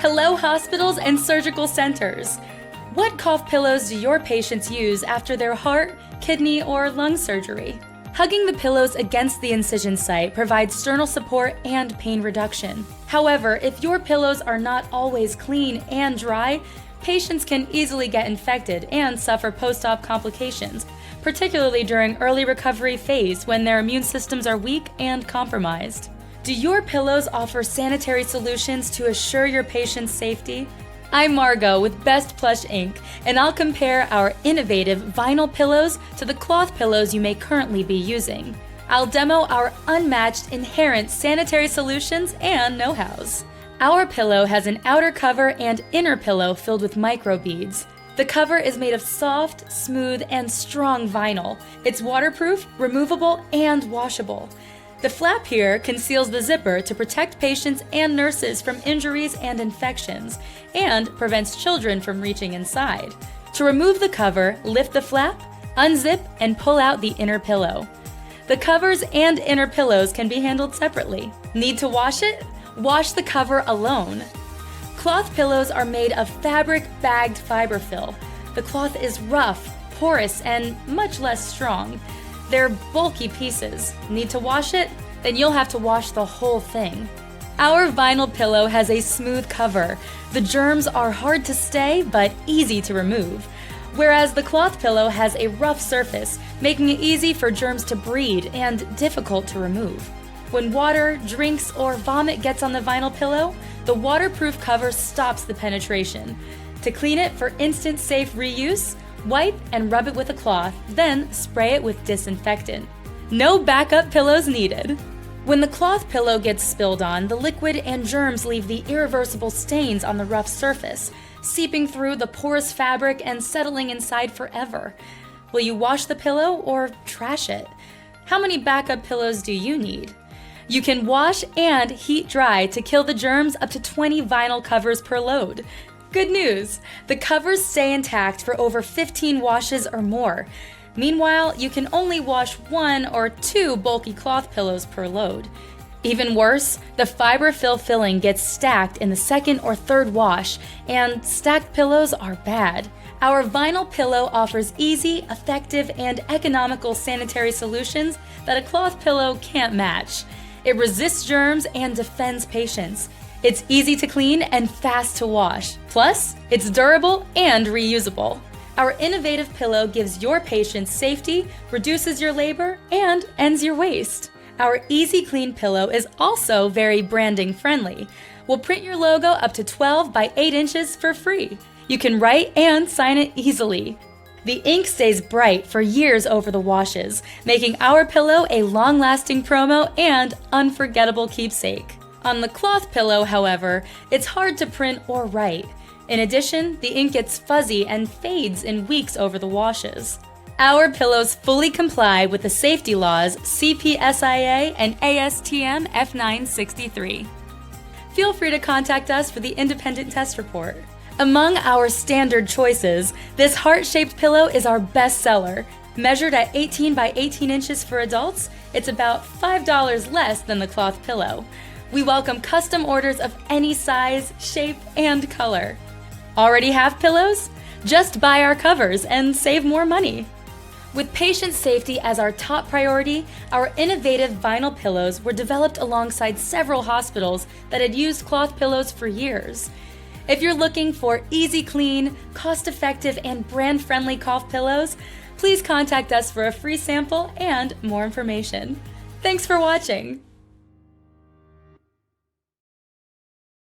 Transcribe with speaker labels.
Speaker 1: Hello, hospitals and surgical centers. What cough pillows do your patients use after their heart, kidney, or lung surgery? Hugging the pillows against the incision site provides sternal support and pain reduction. However, if your pillows are not always clean and dry, patients can easily get infected and suffer post-op complications, particularly during early recovery phase when their immune systems are weak and compromised. Do your pillows offer sanitary solutions to assure your patient's safety? I'm Margot with Best Plush Inc., and I'll compare our innovative vinyl pillows to the cloth pillows you may currently be using. I'll demo our unmatched inherent sanitary solutions and know-hows. Our pillow has an outer cover and inner pillow filled with microbeads. The cover is made of soft, smooth, and strong vinyl. It's waterproof, removable, and washable. The flap here conceals the zipper to protect patients and nurses from injuries and infections, and prevents children from reaching inside. To remove the cover, lift the flap, unzip, and pull out the inner pillow. The covers and inner pillows can be handled separately. Need to wash it? Wash the cover alone. Cloth pillows are made of fabric-bagged fiberfill. The cloth is rough, porous, and much less strong. They're bulky pieces. Need to wash it? Then you'll have to wash the whole thing. Our vinyl pillow has a smooth cover. The germs are hard to stay, but easy to remove. Whereas the cloth pillow has a rough surface, making it easy for germs to breed and difficult to remove. When water, drinks, or vomit gets on the vinyl pillow, the waterproof cover stops the penetration. To clean it for instant safe reuse, wipe and rub it with a cloth, then spray it with disinfectant. No backup pillows needed. When the cloth pillow gets spilled on, the liquid and germs leave the irreversible stains on the rough surface, seeping through the porous fabric and settling inside forever. Will you wash the pillow or trash it? How many backup pillows do you need? You can wash and heat dry to kill the germs up to 20 vinyl covers per load. Good news! The covers stay intact for over 15 washes or more. Meanwhile, you can only wash 1 or 2 bulky cloth pillows per load. Even worse, the fiberfill filling gets stacked in the second or third wash, and stacked pillows are bad. Our vinyl pillow offers easy, effective, and economical sanitary solutions that a cloth pillow can't match. It resists germs and defends patients. It's easy to clean and fast to wash. Plus, it's durable and reusable. Our innovative pillow gives your patients safety, reduces your labor, and ends your waste. Our Easy Clean pillow is also very branding friendly. We'll print your logo up to 12 by 8 inches for free. You can write and sign it easily. The ink stays bright for years over the washes, making our pillow a long-lasting promo and unforgettable keepsake. On the cloth pillow, however, it's hard to print or write. In addition, the ink gets fuzzy and fades in weeks over the washes. Our pillows fully comply with the safety laws CPSIA and ASTM F963. Feel free to contact us for the independent test report. Among our standard choices, this heart-shaped pillow is our best seller. Measured at 18 by 18 inches for adults, it's about $5 less than the cloth pillow. We welcome custom orders of any size, shape, and color. Already have pillows? Just buy our covers and save more money. With patient safety as our top priority, our innovative vinyl pillows were developed alongside several hospitals that had used cloth pillows for years. If you're looking for easy clean, cost-effective, and brand-friendly cough pillows, please contact us for a free sample and more information. Thanks for watching!